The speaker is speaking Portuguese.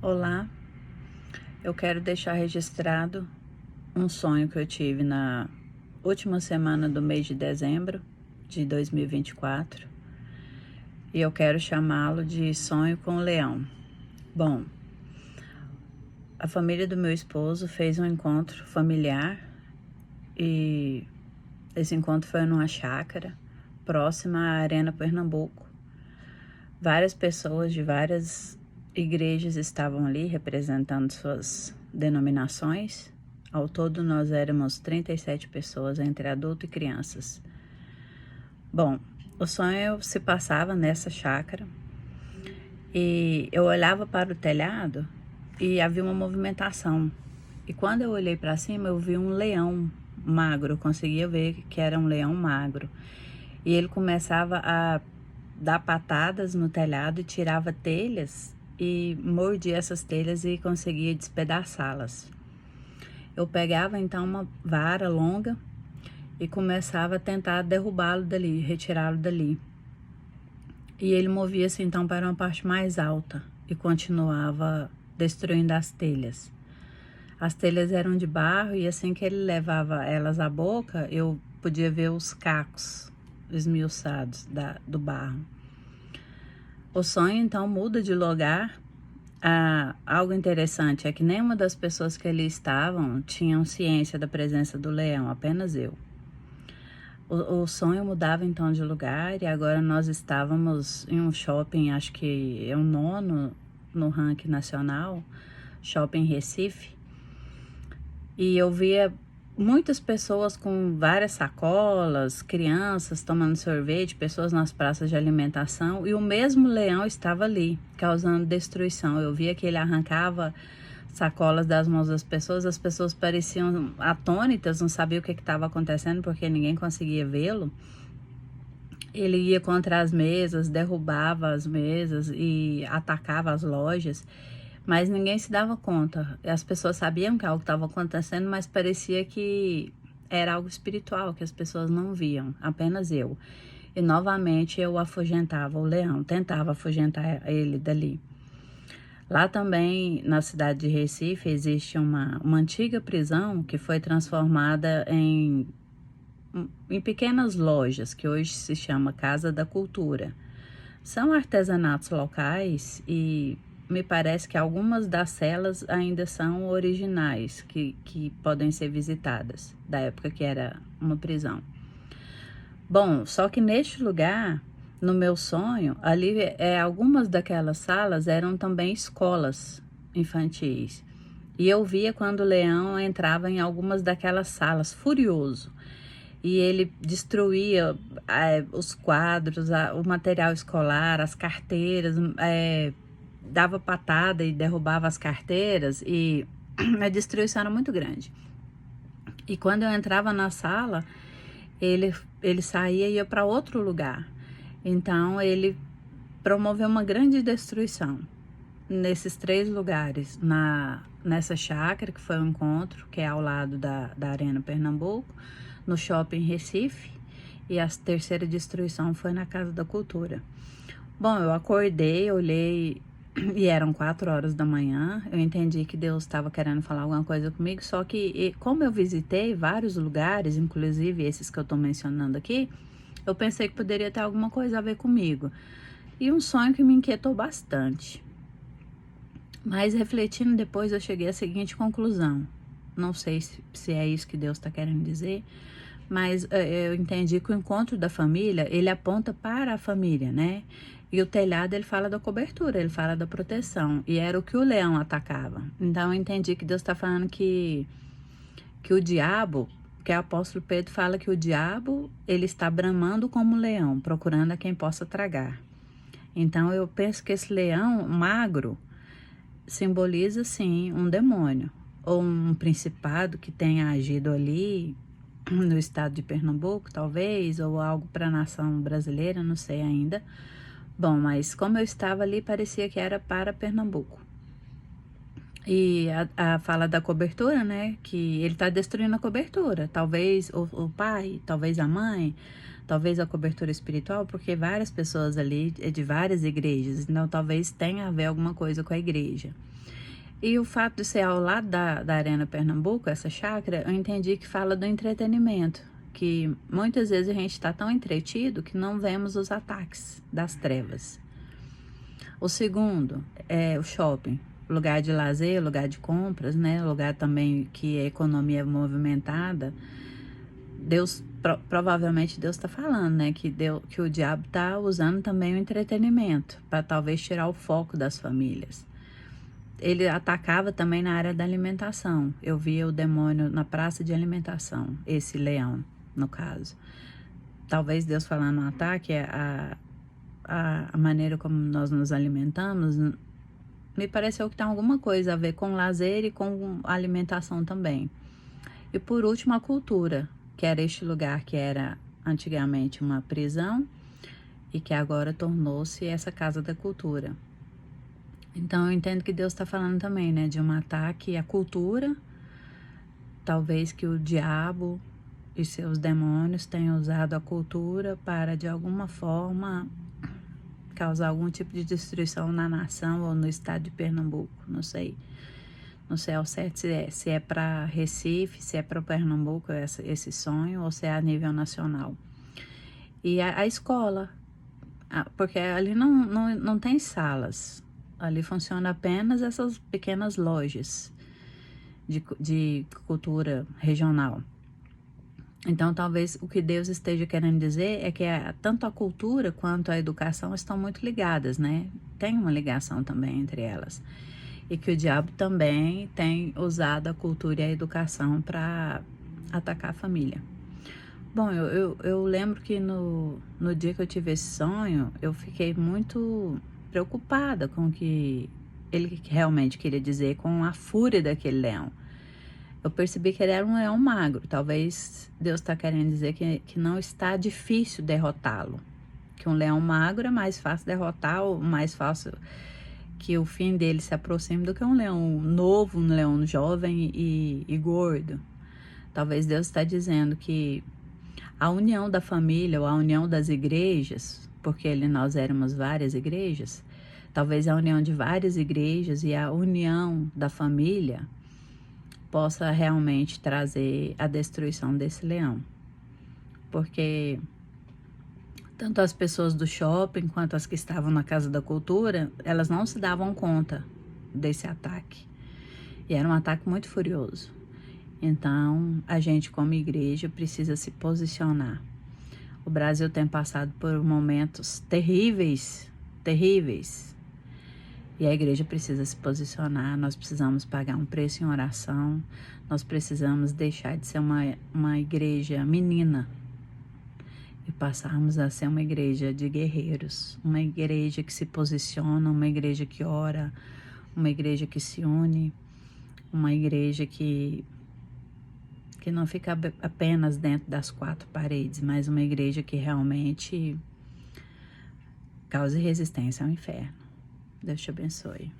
Olá, eu quero deixar registrado um sonho que eu tive na última semana do mês de dezembro de 2024 e eu quero chamá-lo de Sonho com o Leão. Bom, a família do meu esposo fez um encontro familiar e esse encontro foi numa chácara próxima à Arena Pernambuco. Várias pessoas de várias igrejas estavam ali representando suas denominações. Ao todo, nós éramos 37 pessoas, entre adultos e crianças. Bom, o sonho se passava nessa chácara e eu olhava para o telhado e havia uma movimentação. E quando eu olhei para cima, eu vi um leão magro, eu conseguia ver que era um leão magro. E ele começava a dar patadas no telhado e tirava telhas e mordia essas telhas e conseguia despedaçá-las. Eu pegava então uma vara longa e começava a tentar derrubá-lo dali, retirá-lo dali. E ele movia-se então para uma parte mais alta e continuava destruindo as telhas. As telhas eram de barro e assim que ele levava elas à boca, eu podia ver os cacos esmiuçados do barro. O sonho então muda de lugar. Algo interessante é que nenhuma das pessoas que ali estavam tinham ciência da presença do leão, apenas eu. O sonho mudava então de lugar e agora nós estávamos em um shopping, acho que é o 9º no ranking nacional, Shopping Recife, e eu via muitas pessoas com várias sacolas, crianças tomando sorvete, pessoas nas praças de alimentação, e o mesmo leão estava ali, causando destruição. Eu via que ele arrancava sacolas das mãos das pessoas, as pessoas pareciam atônitas, não sabiam o que estava acontecendo porque ninguém conseguia vê-lo. Ele ia contra as mesas, derrubava as mesas e atacava as lojas, mas ninguém se dava conta. As pessoas sabiam que algo estava acontecendo, mas parecia que era algo espiritual, que as pessoas não viam, apenas eu. E novamente eu afugentava o leão, tentava afugentar ele dali. Lá também, na cidade de Recife, existe uma antiga prisão que foi transformada em pequenas lojas, que hoje se chama Casa da Cultura. São artesanatos locais e me parece que algumas das celas ainda são originais, que podem ser visitadas, da época que era uma prisão. Bom, só que neste lugar, no meu sonho, ali algumas daquelas salas eram também escolas infantis. E eu via quando o leão entrava em algumas daquelas salas, furioso. E ele destruía os quadros, o material escolar, as carteiras, dava patada e derrubava as carteiras e a destruição era muito grande. E quando eu entrava na sala, ele saía e ia para outro lugar. Então ele promoveu uma grande destruição nesses 3 lugares, nessa chácara que foi um encontro, que é ao lado da Arena Pernambuco, no Shopping Recife, e a terceira destruição foi na Casa da Cultura. Bom, eu acordei, olhei e eram 4 horas da manhã. Eu entendi que Deus estava querendo falar alguma coisa comigo, só que como eu visitei vários lugares, inclusive esses que eu estou mencionando aqui, eu pensei que poderia ter alguma coisa a ver comigo. E um sonho que me inquietou bastante. Mas refletindo depois, eu cheguei à seguinte conclusão. Não sei se é isso que Deus está querendo dizer, mas eu entendi que o encontro da família, ele aponta para a família, né? E o telhado, ele fala da cobertura, ele fala da proteção. E era o que o leão atacava. Então, eu entendi que Deus está falando que o diabo, que o apóstolo Pedro fala que o diabo, ele está bramando como um leão, procurando a quem possa tragar. Então, eu penso que esse leão magro simboliza, sim, um demônio. Ou um principado que tenha agido ali no estado de Pernambuco, talvez, ou algo para a nação brasileira, não sei ainda. Bom, mas como eu estava ali, parecia que era para Pernambuco. E a fala da cobertura, né, que ele está destruindo a cobertura. Talvez o pai, talvez a mãe, Talvez a cobertura espiritual, porque várias pessoas ali é de várias igrejas, então talvez tenha a ver alguma coisa com a igreja. E o fato de ser ao lado da Arena Pernambuco, essa chácara, eu entendi que fala do entretenimento, que muitas vezes a gente está tão entretido que não vemos os ataques das trevas. O segundo é o shopping, lugar de lazer, lugar de compras, né? Lugar também que a economia é movimentada. Deus, provavelmente Deus está falando, né? Que o diabo está usando também o entretenimento para talvez tirar o foco das famílias. Ele atacava também na área da alimentação. Eu via o demônio na praça de alimentação, esse leão, no caso. Talvez Deus falando no ataque, a maneira como nós nos alimentamos, me pareceu que tem alguma coisa a ver com lazer e com alimentação também. E por último, a cultura, que era este lugar que era antigamente uma prisão e que agora tornou-se essa casa da cultura. Então eu entendo que Deus está falando também, né, de um ataque à cultura, talvez que o diabo e seus demônios tenham usado a cultura para de alguma forma causar algum tipo de destruição na nação ou no estado de Pernambuco, não sei. Não sei ao certo se é para Recife, se é para Pernambuco esse sonho ou se é a nível nacional. E a escola, porque ali não tem salas. Ali funciona apenas essas pequenas lojas de cultura regional. Então, talvez o que Deus esteja querendo dizer é que tanto a cultura quanto a educação estão muito ligadas, né? Tem uma ligação também entre elas. E que o diabo também tem usado a cultura e a educação para atacar a família. Bom, eu lembro que no dia que eu tive esse sonho, eu fiquei muito preocupada com o que ele realmente queria dizer, com a fúria daquele leão. Eu percebi que ele era um leão magro. Talvez Deus está querendo dizer que não está difícil derrotá-lo. Que um leão magro é mais fácil derrotar, ou mais fácil que o fim dele se aproxime do que um leão novo, um leão jovem e gordo. Talvez Deus está dizendo que a união da família ou a união das igrejas, porque nós éramos várias igrejas, talvez a união de várias igrejas e a união da família possa realmente trazer a destruição desse leão. Porque tanto as pessoas do shopping quanto as que estavam na Casa da Cultura, elas não se davam conta desse ataque. E era um ataque muito furioso. Então, a gente como igreja precisa se posicionar. O Brasil tem passado por momentos terríveis, terríveis. E a igreja precisa se posicionar, nós precisamos pagar um preço em oração, nós precisamos deixar de ser uma igreja menina e passarmos a ser uma igreja de guerreiros, uma igreja que se posiciona, uma igreja que ora, uma igreja que se une, uma igreja que não fica apenas dentro das quatro paredes, mas uma igreja que realmente cause resistência ao inferno. Deus te abençoe.